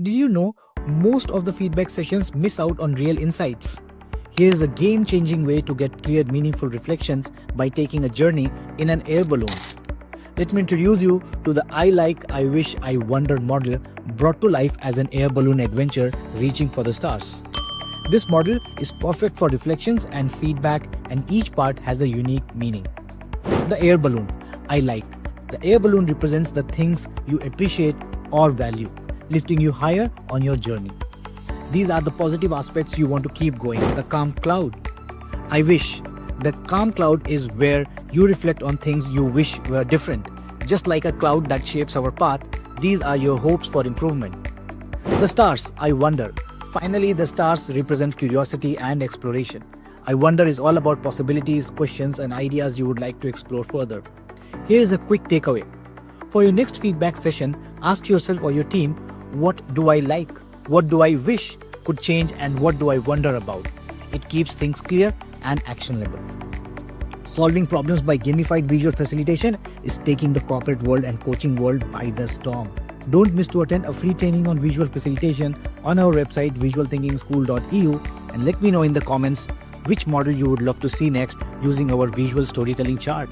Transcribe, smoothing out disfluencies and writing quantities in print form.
Did you know most of the feedback sessions miss out on real insights? Here is a game-changing way to get clear, meaningful reflections by taking a journey in an air balloon. Let me introduce you to the I like, I wish, I wonder model brought to life as an air balloon adventure reaching for the stars. This model is perfect for reflections and feedback, and each part has a unique meaning. The air balloon. I like. The air balloon represents the things you appreciate or value, lifting you higher on your journey. These are the positive aspects you want to keep going. The calm cloud. I wish. The calm cloud is where you reflect on things you wish were different. Just like a cloud that shapes our path, these are your hopes for improvement. The stars. I wonder. Finally, the stars represent curiosity and exploration. I wonder is all about possibilities, questions, and ideas you would like to explore further. Here is a quick takeaway. For your next feedback session, ask yourself or your team, what do I like? What do I wish could change, and what do I wonder about? It keeps things clear and actionable. Solving problems by gamified visual facilitation is taking the corporate world and coaching world by the storm. Don't miss to attend a free training on visual facilitation on our website visualthinkingschool.eu, and let me know in the comments which model you would love to see next using our visual storytelling chart.